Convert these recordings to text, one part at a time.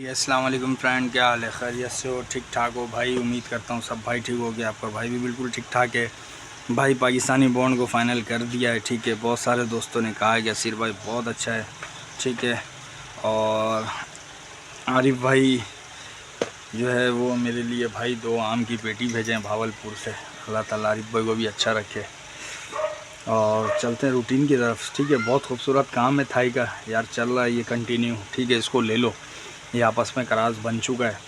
अस्सलाम वालेकुम फ्रेंड, क्या हाल है? खैरियत से हो? ठीक ठाक हो भाई? उम्मीद करता हूँ सब भाई ठीक हो गया। आपका भाई भी बिल्कुल ठीक ठाक है भाई। पाकिस्तानी बॉन्ड को फ़ाइनल कर दिया है, ठीक है। बहुत सारे दोस्तों ने कहा है कि असीर भाई बहुत अच्छा है, ठीक है। और आरिफ भाई जो है वो मेरे लिए भाई 2 आम की पेटी भेजे हैं भावलपुर से। अल्लाह ताला आरिफ भाई को भी अच्छा रखे। और चलते हैं रूटीन की तरफ, ठीक है। बहुत खूबसूरत काम है थाई का यार, चल रहा है ये कंटिन्यू, ठीक है। इसको ले लो, ये आपस में करास बन चुका है।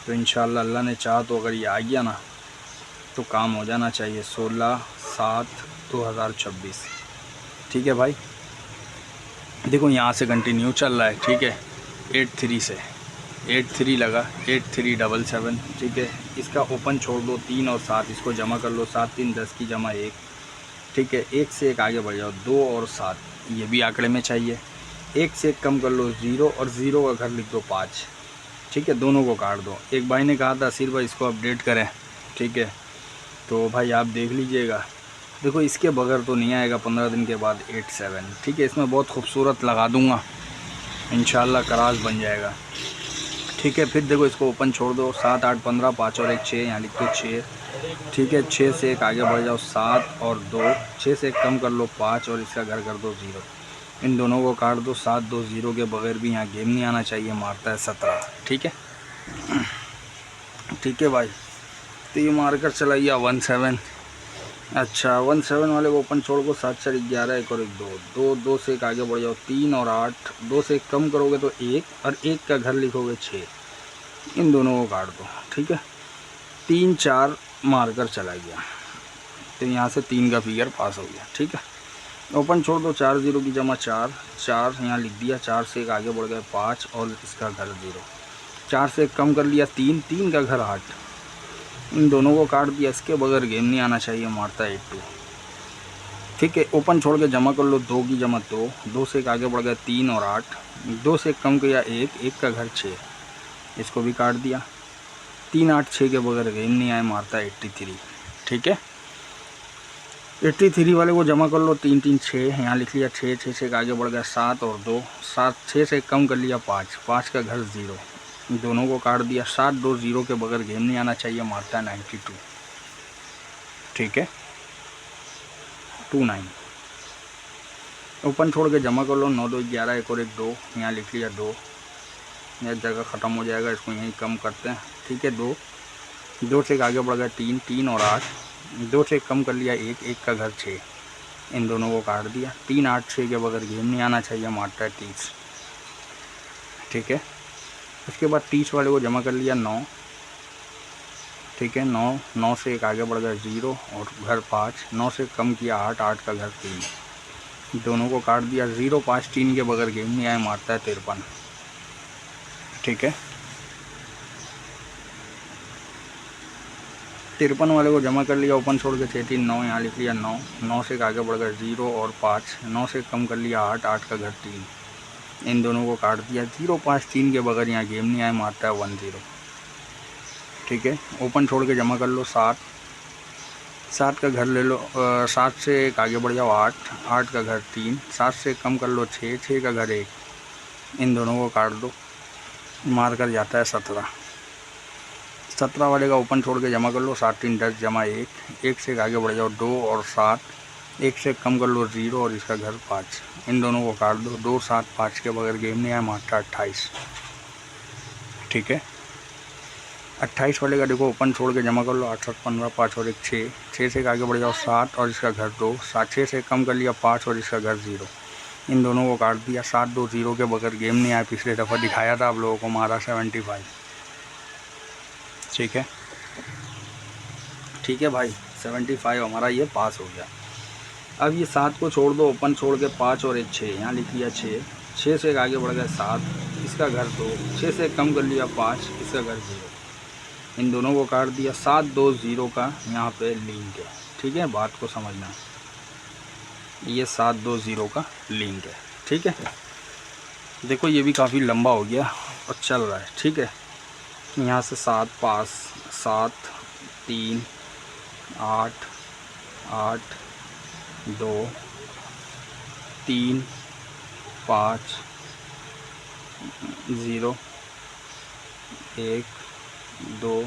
तो इंशाअल्लाह अल्लाह ने चाहा तो अगर ये आ गया ना तो काम हो जाना चाहिए 16/7/2026, ठीक है भाई। देखो यहाँ से कंटिन्यू चल रहा है, ठीक है। 83 से 83 लगा, 8377, ठीक है। इसका ओपन छोड़ दो 3 और 7, इसको जमा कर लो। 7 3 10 की जमा 1, ठीक है। एक से एक आगे बढ़ जाओ, 2 और 7 ये भी आंकड़े में चाहिए। एक से एक कम कर लो 0 और 0 का घर लिख दो 5, ठीक है। दोनों को काट दो। एक भाई ने कहा था असीर भाई इसको अपडेट करें, ठीक है। तो भाई आप देख लीजिएगा। देखो इसके बगैर तो नहीं आएगा 15 दिन के बाद 87, ठीक है। इसमें बहुत खूबसूरत लगा दूंगा इंशाल्लाह, करास बन जाएगा, ठीक है। फिर देखो इसको ओपन छोड़ दो, 7 8 15, 5 और 1 6, यहाँ लिख दो 6, ठीक है। 6 से एक आगे बढ़ जाओ 7 और 2, 6 से एक कम कर लो 5 और इसका घर कर दो 0। इन दोनों को काट दो। 7 2 0 के बगैर भी यहाँ गेम नहीं आना चाहिए, मारता है 17, ठीक है, ठीक है भाई। तो ये मारकर चलाइए 17। अच्छा 17 वाले को ओपन छोड़ को 7 4 11, 1 और 1 2, 2 2 से एक आगे बढ़ जाओ 3 और 8, 2 से एक कम करोगे तो 1 और 1 का घर लिखोगे 6। इन दोनों को काट दो, ठीक है। 3 4 मारकर चला गया, तो यहाँ से 3 का फिगर पास हो गया, ठीक है। ओपन छोड़ दो 4 0 की जमा 4, 4 यहाँ लिख दिया। 4 से एक आगे बढ़ गए 5 और इसका घर 0। 4 से एक कम कर लिया 3, 3 का घर 8। इन दोनों को काट दिया। इसके बगैर गेम नहीं आना चाहिए, मारता है 82, ठीक है। ओपन छोड़ के जमा कर लो 2 की जमा 2, 2 से एक आगे बढ़ गया 3 और 8, 2 से कम किया 1, 1 का घर 6, इसको भी काट दिया। 3 8 6 के बगैर गेम नहीं आए, मारता है 83, ठीक है। 83 वाले को जमा कर लो 3 3 6, यहाँ लिख लिया 6, 6 से एक आगे बढ़ गया 7 और 2, 7 6 से कम कर लिया 5, 5 का घर 0। दोनों को काट दिया। 7 2 0 के बगैर गेम नहीं आना चाहिए, मारता है 92, ठीक है, 29। ओपन छोड़ के जमा कर लो 9 2 11, 1 और 1 2, यहाँ लिख लिया 2, यह जगह ख़त्म हो जाएगा, इसको यहीं कम करते हैं, ठीक है। 2 2 से एक आगे बढ़ गया 3 3 और 8, 2 से कम कर लिया 1, 1 का घर 6। इन दोनों को काट दिया। 3 8 6 के बगैर गेम नहीं आना चाहिए, मारता है 30, ठीक है। उसके बाद 30 वाले को जमा कर लिया 9, ठीक है। 9 9 से एक आगे बढ़ गया 0 और घर 5, 9 से कम किया 8, 8 का घर 3। दोनों को काट दिया। 0 5 3 के बगैर गेम नहीं आए, मारता है 53, ठीक है। 53 वाले को जमा कर लिया। ओपन छोड़ के 6 3 9, यहाँ लिख लिया 9, 9 से आगे बढ़ गया 0 और 5, 9 से कम कर लिया 8, 8 का घर 3। इन दोनों को काट दिया। 0 5 3 के बगैर यहाँ गेम नहीं आए, मारता है 10, ठीक है। ओपन छोड़ के जमा कर लो 7, 7 का घर ले लो। 7 से एक आगे बढ़ जाओ 8, 8 का घर 3, 7 से कम कर लो 6, 6 का घर 1। इन दोनों को काट दो, मार कर जाता है 17। 17 वाले का ओपन छोड़ के जमा कर लो। 7 3 10 जमा 1, 1 से आगे बढ़ जाओ 2 और 7, 1 से कम कर लो 0 और इसका घर 5। इन दोनों को काट दो। 2 7 5 के बगैर गेम नहीं आया, मारता 28, ठीक है। 28 वाले का देखो ओपन छोड़ के जमा कर लो। 8 7 15, 5 और 1 6, 6 से आगे बढ़ जाओ 7 और इसका घर 2, 7 6 से कम कर लिया 5 और इसका घर 0। इन दोनों को काट दिया। 7 2 0 के बगैर गेम नहीं आया, पिछले दफ़ा दिखाया था आप लोगों को, मारा 75, ठीक है, ठीक है भाई। 75 हमारा ये पास हो गया। अब ये 7 को छोड़ दो, ओपन छोड़ के 5 और 1 6, यहाँ लिख लिया 6, 6 से आगे बढ़ गया 7, इसका घर 2, 6 से कम कर लिया 5, इसका घर 0। इन दोनों को काट दिया। 7 2 0 का यहाँ पे लिंक है, ठीक है, बात को समझना। ये 7 2 0 का लिंक है, ठीक है। देखो ये भी काफ़ी लंबा हो गया और चल रहा है, ठीक है। यहाँ से 7 पास, 7 3 8 8 2 3 5 0 1 2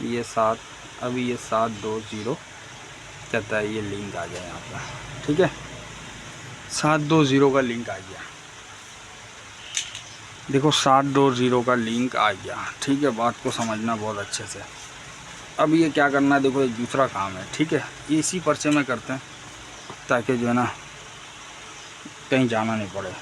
ये 7, अभी ये 7 2 0 कहता है ये लिंक आ गया यहाँ पर। ठीक है, 7 2 0 का लिंक आ गया। देखो 7 2 0 का लिंक आ गया। ठीक है, बात को समझना बहुत अच्छे से। अब ये क्या करना है, देखो एक दूसरा काम है। ठीक है, इसी पर्चे में करते हैं ताकि जो है ना कहीं जाना नहीं पड़े।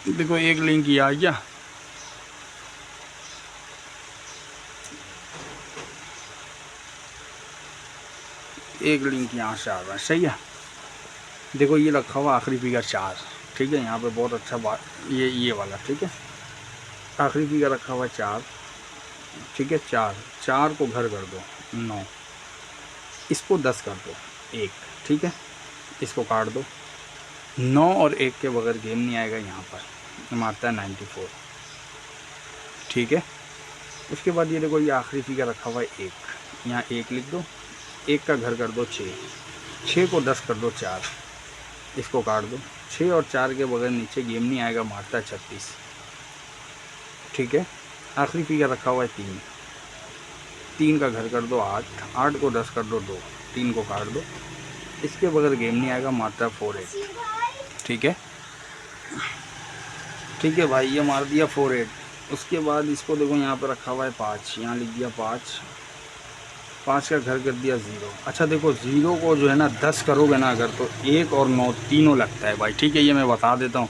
देखो एक लिंक ये आ गया, एक लिंक यहाँ से आ रहा है। सही है, देखो ये रखा हुआ आखिरी फिगर 4। ठीक है, यहाँ पे बहुत अच्छा बात ये वाला। ठीक है, आखिरी फिगर रखा हुआ 4। ठीक है, 4 को घर कर दो 9, इसको 10 कर दो 1। ठीक है, इसको काट दो। 9 और 1 के बगैर गेम नहीं आएगा। यहाँ पर मारता है 94। ठीक है, उसके बाद ये देखो ये आखिरी फिगर रखा हुआ है 1, यहाँ 1 लिख दो। 1 का घर कर दो 6 को 10 कर दो 4, इसको काट दो। 6 और 4 के बगैर नीचे गेम नहीं आएगा, मारता है 36। ठीक है, आखिरी फिगर रखा हुआ है 3 का घर कर दो 8 को 10 कर दो 2, 3 को काट दो। इसके बगैर गेम नहीं आएगा, मारता है 48। ठीक है, ठीक है भाई, ये मार दिया 48। उसके बाद इसको देखो यहाँ पर रखा हुआ है 5, यहाँ लिख दिया 5 का घर कर दिया 0। अच्छा देखो 0 को जो है ना 10 करोगे ना अगर, तो 1 और 9 तीनों लगता है भाई। ठीक है, ये मैं बता देता हूँ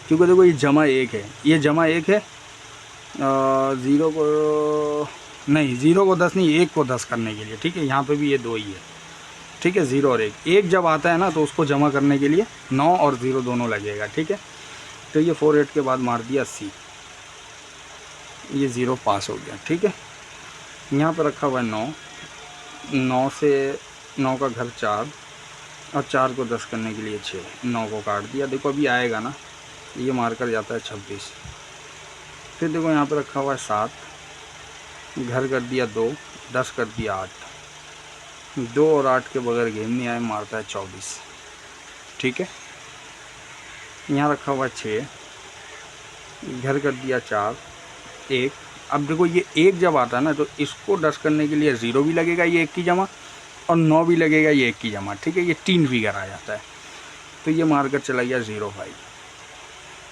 क्योंकि देखो ये जमा 1 है, ये जमा 1 है। 0 को नहीं, 0 को 10 नहीं, 1 को 10 करने के लिए। ठीक है, यहाँ पे भी ये 2 ही है। ठीक है, 0 और 1 जब आता है ना तो उसको जमा करने के लिए 9 और 0 दोनों लगेगा। ठीक है, तो ये 48 के बाद मार दिया 80, ये 0 पास हो गया। ठीक है, यहाँ पर रखा हुआ है 9 से 9 का घर 4 और 4 को 10 करने के लिए 6, 9 को काट दिया। देखो अभी आएगा ना, ये मार कर जाता है 26। फिर देखो यहाँ पे रखा हुआ है 7, घर कर दिया 2, 10 कर दिया 8, 2 और 8 के बगैर गेम नहीं आए, मारता है 24। ठीक है, यहाँ रखा हुआ है 6, घर कर दिया 4 1। अब देखो ये 1 जब आता है ना तो इसको 10 करने के लिए 0 भी लगेगा, ये 1 की जमा, और 9 भी लगेगा, ये 1 की जमा। ठीक है, ये 3 फिगर आ जाता है, तो ये मारकर चला गया 05।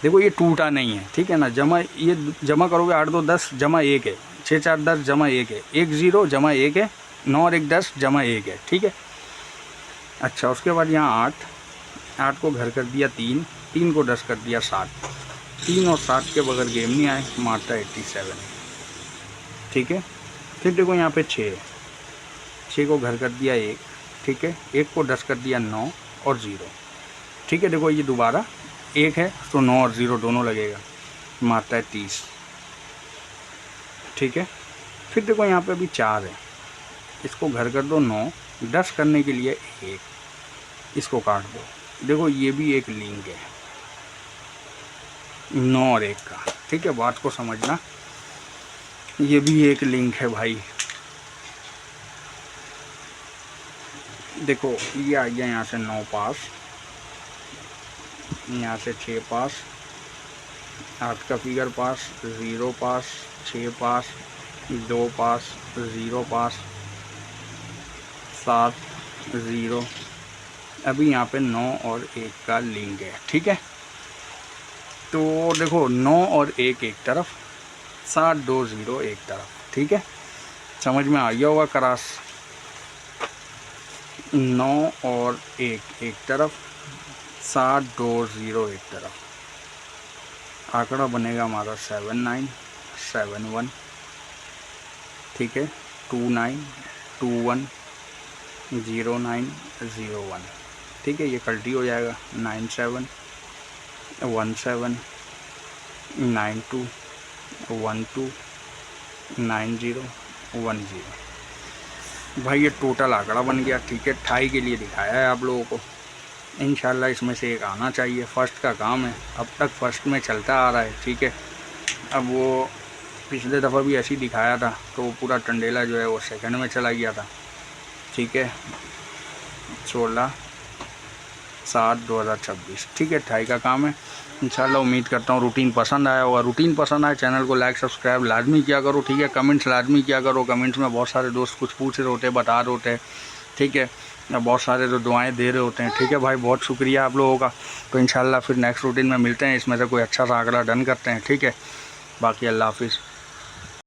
देखो ये टूटा नहीं है। ठीक है ना, जमा ये जमा करोगे 8 2 10 जमा 1 है, 6 4 10 जमा 1 है, 1 0 जमा 1 है, 9 और 1 10 जमा 1 है। ठीक है, अच्छा उसके बाद यहाँ 8 को घर कर दिया 3 को 10 कर दिया 7, 3 और 7 के बगैर गेम नहीं आए, मारता है 87। ठीक है, फिर देखो यहाँ पे 6 को घर कर दिया 1। ठीक है, 1 को 10 कर दिया 9 और 0। ठीक है, देखो ये दोबारा 1 है तो 9 और 0 दोनों लगेगा, मारता है 30। ठीक है, फिर देखो यहाँ पे अभी 4 है, इसको घर कर दो 9, 10 करने के लिए 1, इसको काट दो। देखो ये भी एक लिंक है 9 और 1 का। ठीक है, बात को समझना, ये भी एक लिंक है भाई। देखो ये आ गया यहाँ से 9 पास, यहाँ से 6 पास, 8 का फिगर पास, 0 पास, 6 पास, 2 पास, 0 पास, 7 0। अभी यहाँ पे 9 और 1 का लिंक है। ठीक है, तो देखो 9 और 1 एक तरफ, 7 2 0 एक तरफ। ठीक है, समझ में आ गया होगा क्रॉस। 9 और 1 एक तरफ, 7 2 0 एक तरफ। आंकड़ा बनेगा हमारा 79 71। ठीक है, 29 21 09 01। ठीक है, ये कल्टी हो जाएगा 97 17 92 12 90 10। भाई ये टोटल आंकड़ा बन गया। ठीक है, 28 के लिए दिखाया है आप लोगों को। इंशाल्लाह इसमें से एक आना चाहिए, फर्स्ट का काम है, अब तक फर्स्ट में चलता आ रहा है। ठीक है, अब वो पिछले दफ़ा भी ऐसे ही दिखाया था तो वो पूरा टंडेला जो है वो सेकंड में चला गया था। ठीक है, 16/7/2026, ठीक है। ठाई का काम है। इंशाल्लाह उम्मीद करता हूँ रूटीन पसंद आया होगा। रूटीन पसंद आया, चैनल को लाइक सब्सक्राइब लाजमी किया करो, ठीक है। कमेंट्स लाजमी किया करो। कमेंट्स में बहुत सारे दोस्त कुछ पूछ रहे होते हैं, बता रहे होते हैं, ठीक है। बहुत सारे जो दुआएं दे रहे होते हैं, ठीक है भाई, बहुत शुक्रिया आप लोगों का। तो इंशाल्लाह फिर नेक्स्ट रूटीन में मिलते हैं, इसमें से कोई अच्छा सा आंकड़ा डन करते हैं, ठीक है। बाकी अल्लाह हाफिज़।